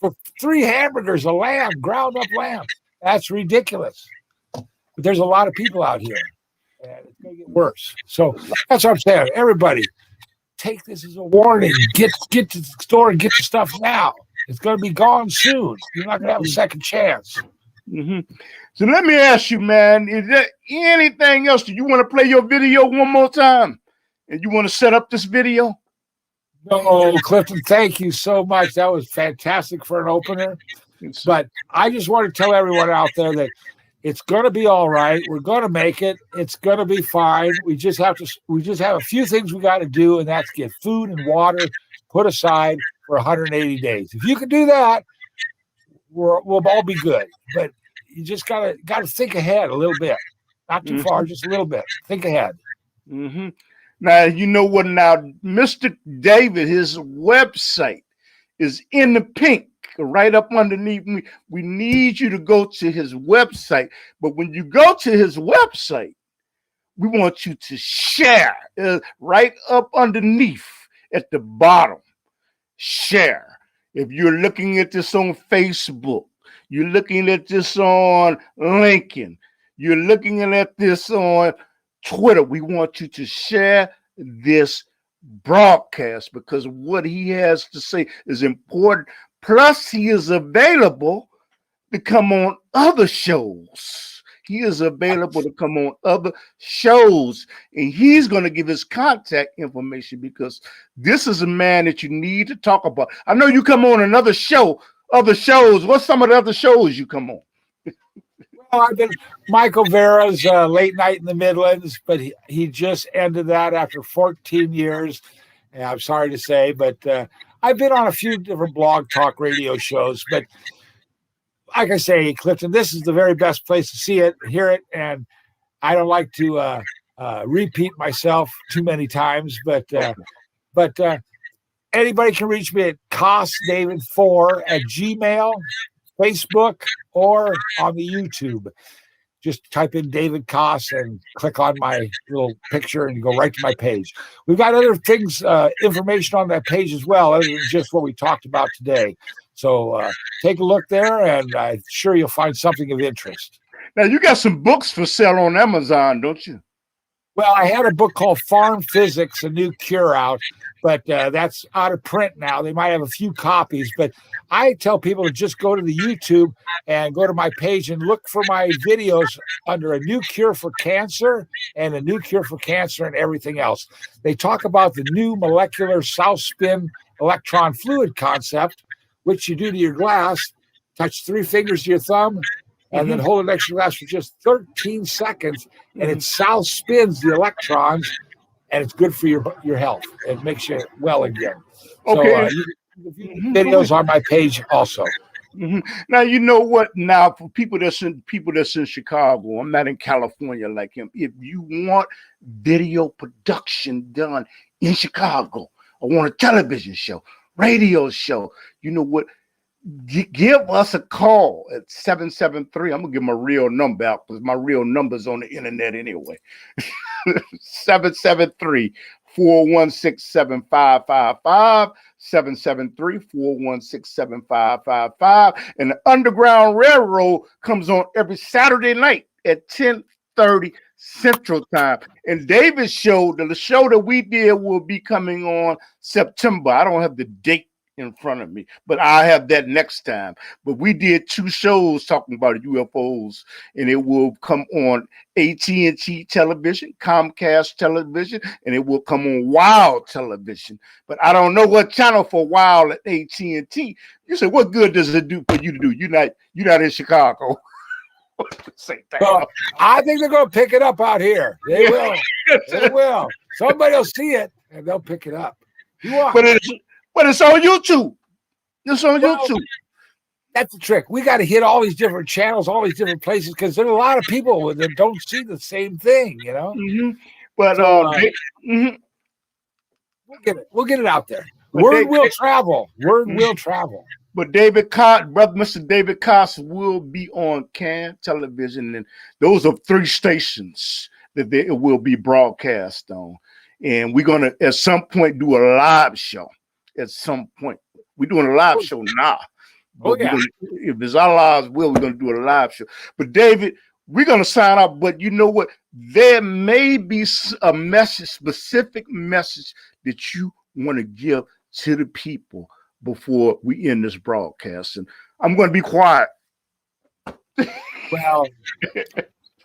for 3 hamburgers of lamb, ground up lamb. That's ridiculous. But there's a lot of people out here, and it's going to get worse. So that's what I'm saying. Everybody, take this as a warning. Get to the store and get the stuff now. It's going to be gone soon. You're not going to have a second chance.
So let me ask you, man, is there anything else? Do you want to play your video one more time? And you want to set up this video?
No, Clifton, thank you so much. That was fantastic for an opener. But I just want to tell everyone out there that it's going to be all right. We're going to make it. It's going to be fine. We just have a few things we got to do, and that's get food and water put aside for 180 days. If you can do that, we'll all be good. But you just got to think ahead a little bit. Not too far, just a little bit. Think ahead.
Now, you know what? Now, Mr. David, his website is in the pink. Right up underneath me. We need you to go to his website. But when you go to his website, we want you to share right up underneath at the bottom. Share. If you're looking at this on Facebook, you're looking at this on LinkedIn, you're looking at this on Twitter, we want you to share this broadcast because what he has to say is important. Plus, he is available to come on other shows. He is available to come on other shows, and he's going to give his contact information because this is a man that you need to talk about. I know you come on another show, other shows. What's some of the other shows you come on?
Well, I've been Michael Vera's Late Night in the Midlands, but he just ended that after 14 years. And I'm sorry to say, but I've been on a few different blog talk radio shows, but like I say, Clifton, this is the very best place to see it, hear it, and I don't like to repeat myself too many times, but anybody can reach me at kaasdavid4@gmail, Facebook, or on the YouTube. Just type in David Kaas and click on my little picture and you go right to my page. We've got other things, information on that page as well, other than just what we talked about today. So take a look there, and I'm sure you'll find something of interest.
Now, you got some books for sale on Amazon, don't you?
Well, I had a book called Farm Physics, A New Cure out, but that's out of print now. They might have a few copies, but I tell people to just go to the YouTube and go to my page and look for my videos under A New Cure for Cancer and A New Cure for Cancer and everything else. They talk about the new molecular south spin electron fluid concept, which you do to your glass, touch 3 fingers to your thumb, and then hold an extra glass for just 13 seconds, and it south spins the electrons, and it's good for your health. It makes you well again.
Okay.
So videos on my page also.
Now you know what. Now for people that's in Chicago, I'm not in California like him. If you want video production done in Chicago, I want a television show, radio show. You know what? Give us a call at 773. I'm gonna give my real number out because my real number's on the internet anyway. 773-416-7555. 773-416-7555. And the Underground Railroad comes on every Saturday night at 10:30 Central Time. And David's show, the show that we did, will be coming on September. I don't have the date in front of me, but I have that next time. But we did 2 shows talking about UFOs, and it will come on AT&T television, Comcast television, and it will come on Wild television. But I don't know what channel for Wild at AT&T. You say, what good does it do for you to do? You're not in Chicago.
Well, I think they're going to pick it up out here. They will. They will. Somebody will see it, and they'll pick it up.
But it's on YouTube. It's on YouTube.
That's the trick. We got to hit all these different channels, all these different places, because there's a lot of people that don't see the same thing, you know.
But
we'll get it out there. Word will travel. Word will travel.
But David Kaas, Mr. David Kaas, will be on CAN television, and those are 3 stations that it will be broadcast on. And we're gonna at some point do a live show. At some point, we're doing a live show now. But if it's our lives, we're going to do a live show. But David, we're going to sign up. But you know what? There may be a specific message that you want to give to the people before we end this broadcast. And I'm going to be quiet.
Well,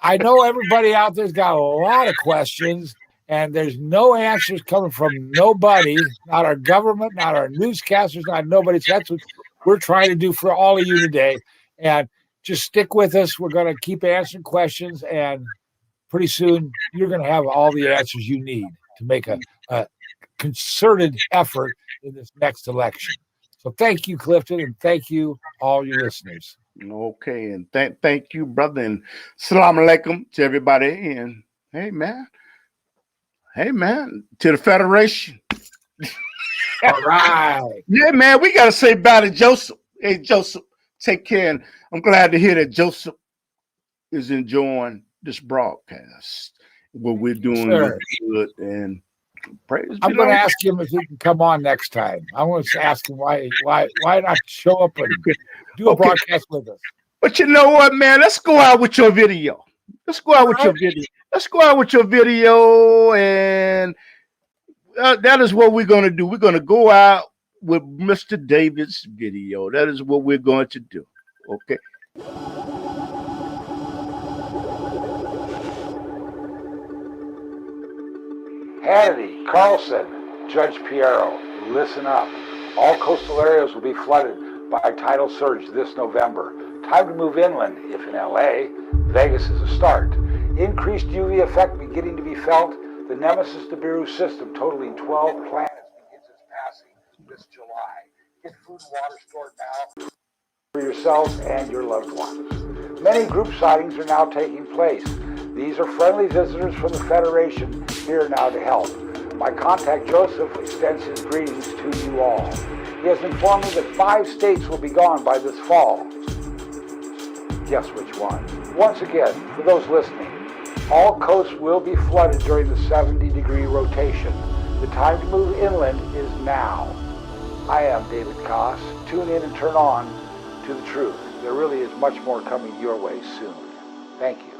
I know everybody out there's got a lot of questions. And there's no answers coming from nobody, not our government, not our newscasters, not nobody. So that's what we're trying to do for all of you today. And just stick with us. We're going to keep answering questions. And pretty soon, you're going to have all the answers you need to make a concerted effort in this next election. So thank you, Clifton, and thank you, all your listeners.
Okay. And thank you, brother. And salam alaikum to everybody. And hey, man, to the Federation.
All right.
Yeah, man, we got to say bye to Joseph. Hey, Joseph, take care. And I'm glad to hear that Joseph is enjoying this broadcast. What we're doing is good. And praise
I'm going to ask him if he can come on next time. I want to ask him why not show up and do a broadcast with us.
But you know what, man? Let's go out with your video. Let's go out with your video, and that is what we're going to do. We're going to go out with Mr. David's video. That is what we're going to do. Okay.
Hannity, Carlson, Judge Piero, listen up. All coastal areas will be flooded by tidal surge this November. Time to move inland if in LA. Vegas is a start. Increased UV effect beginning to be felt. The Nemesis Nibiru system, totaling 12 planets, begins its passing this July. Get food and water stored now for yourselves and your loved ones. Many group sightings are now taking place. These are friendly visitors from the Federation here now to help. My contact Joseph extends his greetings to you all. He has informed me that 5 states will be gone by this fall. Guess which one? Once again, for those listening, all coasts will be flooded during the 70-degree rotation. The time to move inland is now. I am David Kaas. Tune in and turn on to the truth. There really is much more coming your way soon. Thank you.